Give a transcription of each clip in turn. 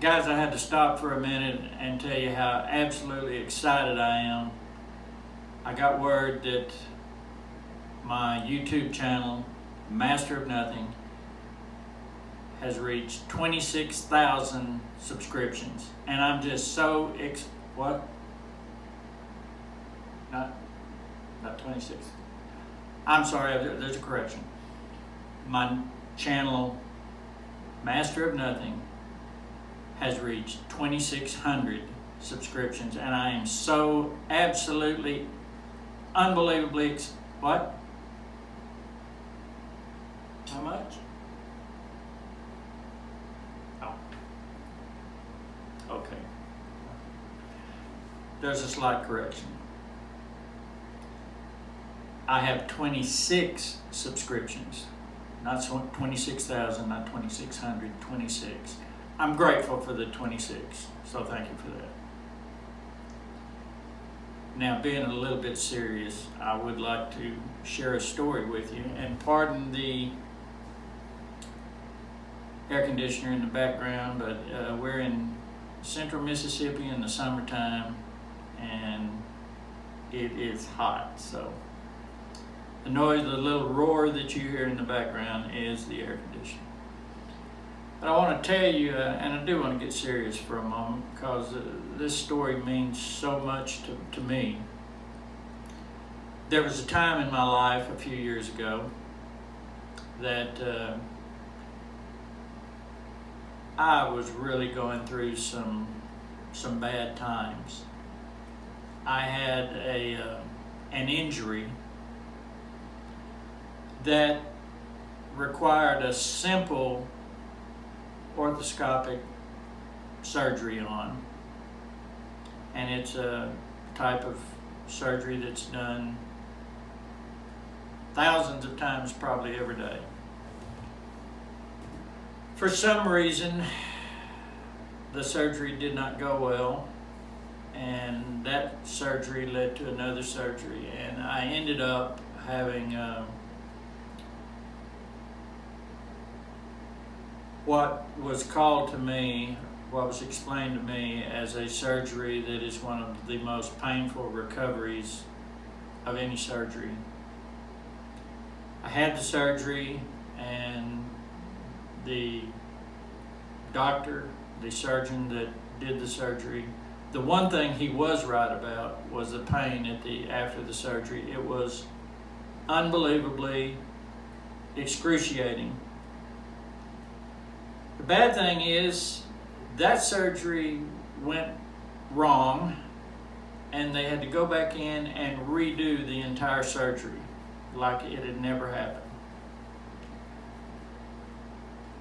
Guys, I had to stop for a minute and tell you how absolutely excited I am. I got word that my YouTube channel, Master of Nothing, has reached 26,000 subscriptions. And I'm just so what? Not 26. I'm sorry, there's a correction. My channel, Master of Nothing, has reached 2,600 subscriptions, and I am so absolutely, unbelievably, what? How much? Oh. Okay. There's a slight correction. I have 26 subscriptions, not 26,000, not 2,600, 26. I'm grateful for the 26, so thank you for that. Now, being a little bit serious, I would like to share a story with you, and pardon the air conditioner in the background, but we're in central Mississippi in the summertime, and it is hot, so the noise, the little roar that you hear in the background is the air conditioner. But I want to tell you, and I do want to get serious for a moment, because this story means so much to me. There was a time in my life a few years ago that I was really going through some bad times. I had an injury that required a simple orthoscopic surgery on, and it's a type of surgery that's done thousands of times, probably every day. For some reason, the surgery did not go well, and that surgery led to another surgery, and I ended up having what was explained to me as a surgery that is one of the most painful recoveries of any surgery. I had the surgery, and the doctor, the surgeon that did the surgery, the one thing he was right about was the pain after the surgery. It was unbelievably excruciating. The bad thing is that surgery went wrong, and they had to go back in and redo the entire surgery like it had never happened.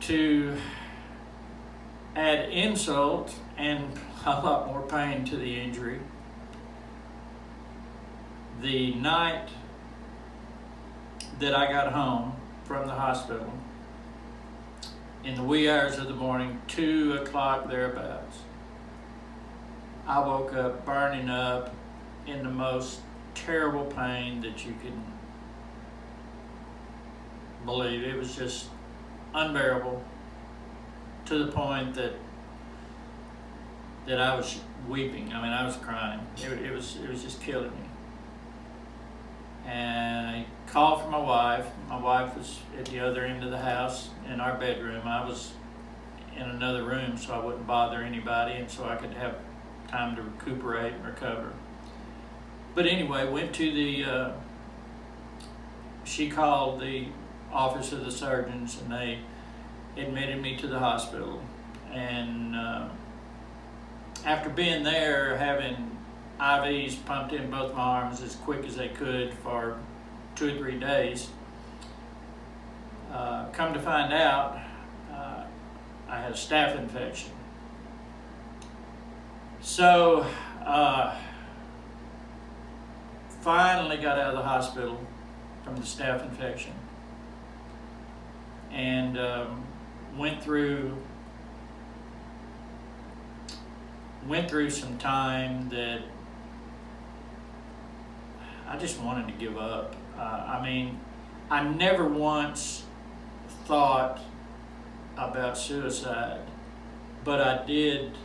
To add insult and a lot more pain to the injury, the night that I got home from the hospital, in the wee hours of the morning, 2 o'clock thereabouts, I woke up burning up in the most terrible pain that you can believe. It was just unbearable, to the point that I was weeping. I mean, I was crying. It was just killing me. And I called for my wife. My wife was at the other end of the house in our bedroom. I was in another room, so I wouldn't bother anybody, and so I could have time to recuperate and recover. But anyway, went to the, she called the office of the surgeons, and they admitted me to the hospital. And after being there, having IVs pumped in both my arms as quick as they could for 2 or 3 days, come to find out, I had a staph infection. So finally got out of the hospital from the staph infection, and went through some time that I just wanted to give up. I mean, I never once thought about suicide, But I did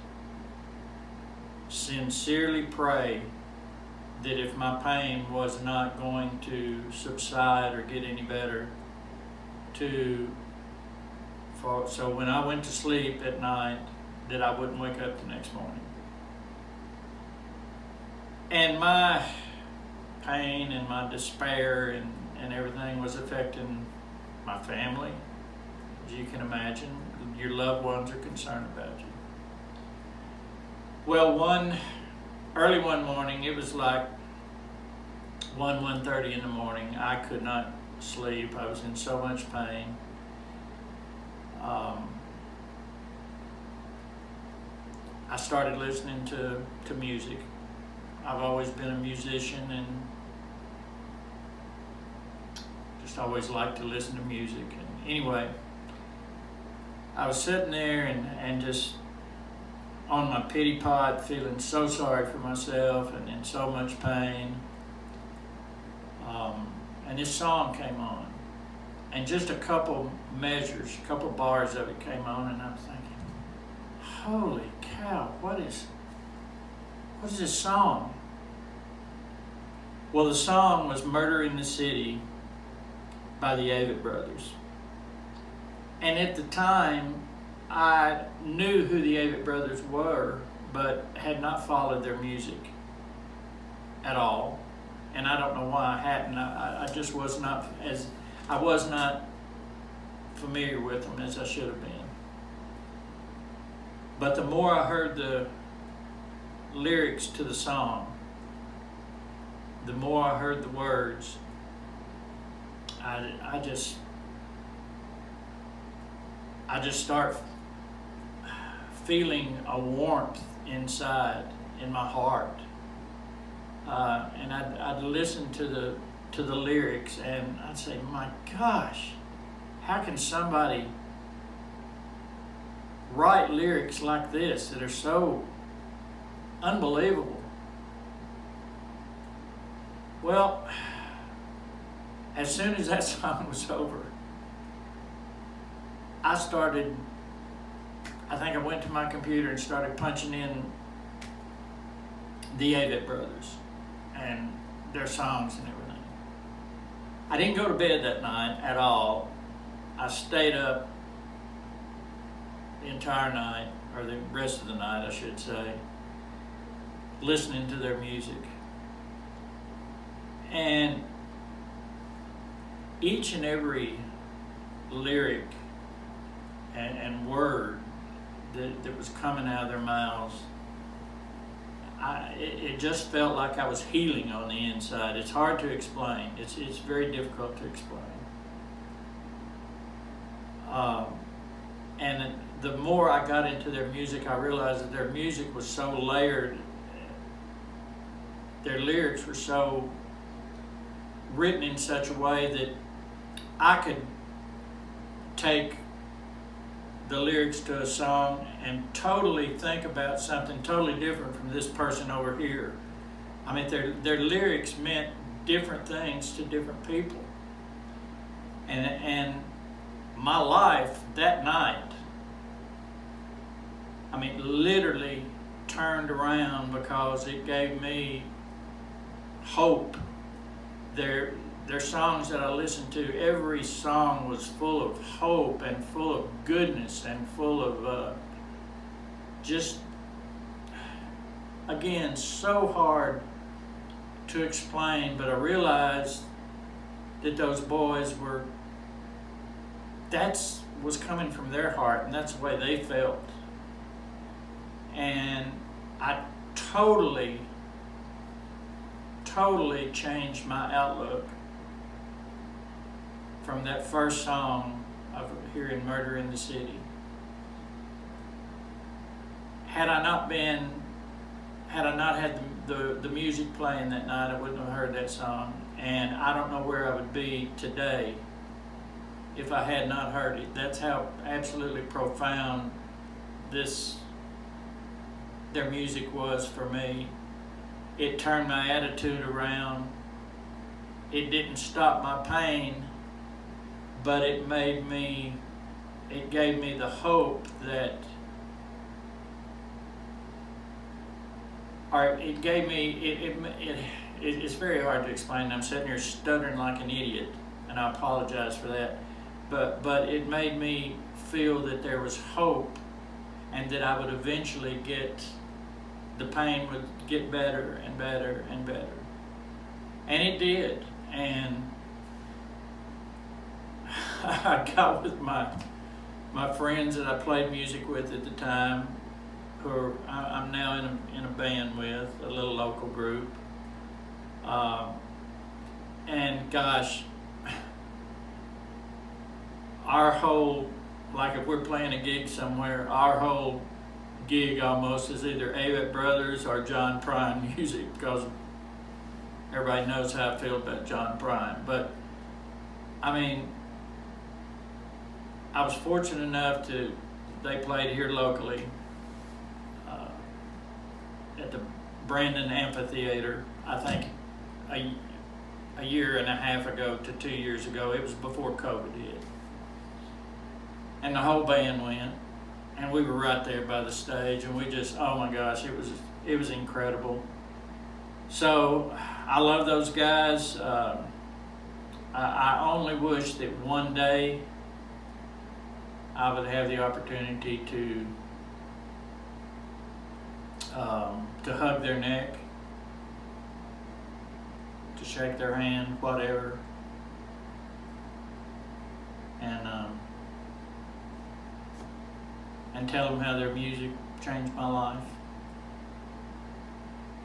sincerely pray that if my pain was not going to subside or get any better, so when I went to sleep at night, that I wouldn't wake up the next morning. And my pain and my despair and everything was affecting my family, as you can imagine. Your loved ones are concerned about you. Well, early one morning, it was like 1:30 in the morning. I could not sleep. I was in so much pain. I started listening to music. I've always been a musician and just always liked to listen to music. And anyway, I was sitting there and just on my pity pot, feeling so sorry for myself and in so much pain. And this song came on. And just a couple measures, a couple bars of it came on, and I'm thinking, holy cow, what is this song? Well, the song was Murder in the City by the Avett brothers. And at the time, I knew who the Avett brothers were, but had not followed their music at all. And I don't know why I hadn't. I just was not familiar with them as I should have been. But the more I heard the lyrics to the song, the more I heard the words, I just start feeling a warmth inside in my heart. And I'd listen to the lyrics and I'd say, my gosh, how can somebody write lyrics like this that are so unbelievable? Well, as soon as that song was over, I think I went to my computer and started punching in the Avett brothers and their songs and everything. I didn't go to bed that night at all. I stayed up the entire night, or the rest of the night, I should say, listening to their music. And each and every lyric and word that was coming out of their mouths, it just felt like I was healing on the inside. It's hard to explain. It's very difficult to explain. And the more I got into their music, I realized that their music was so layered. Their lyrics were so written in such a way that I could take the lyrics to a song and totally think about something totally different from this person over here. I mean, their lyrics meant different things to different people. And my life that night, I mean, literally turned around because it gave me hope. Their songs that I listened to, every song was full of hope and full of goodness and full of just, again, so hard to explain, but I realized that those boys was coming from their heart, and that's the way they felt. And I totally changed my outlook from that first song of hearing Murder in the City. Had I not had the music playing that night, I wouldn't have heard that song. And I don't know where I would be today if I had not heard it. That's how absolutely profound their music was for me. It turned my attitude around. It didn't stop my pain, but it gave me the hope that it gave me, it's very hard to explain. I'm sitting here stuttering like an idiot, and I apologize for that. But it made me feel that there was hope, and that I would eventually the pain would get better and better and better. And it did. And I got with my friends that I played music with at the time, who I'm now in a band with, a little local group. And gosh, our whole, like if we're playing a gig somewhere, our whole gig almost is either Avett Brothers or John Prine music, because everybody knows how I feel about John Prine. But I mean, I was fortunate enough they played here locally at the Brandon Amphitheater, I think a year and a half ago to 2 years ago. It was before COVID hit. And the whole band went, and we were right there by the stage, and we just, oh my gosh, it was incredible. So I love those guys. I only wish that one day I would have the opportunity to hug their neck, to shake their hand, whatever, and tell them how their music changed my life.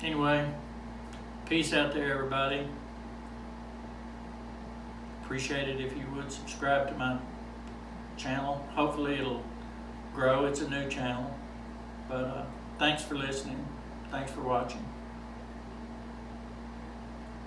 Anyway, peace out there, everybody. Appreciate it if you would subscribe to my channel. Hopefully it'll grow. It's a new channel. But thanks for listening. Thanks for watching.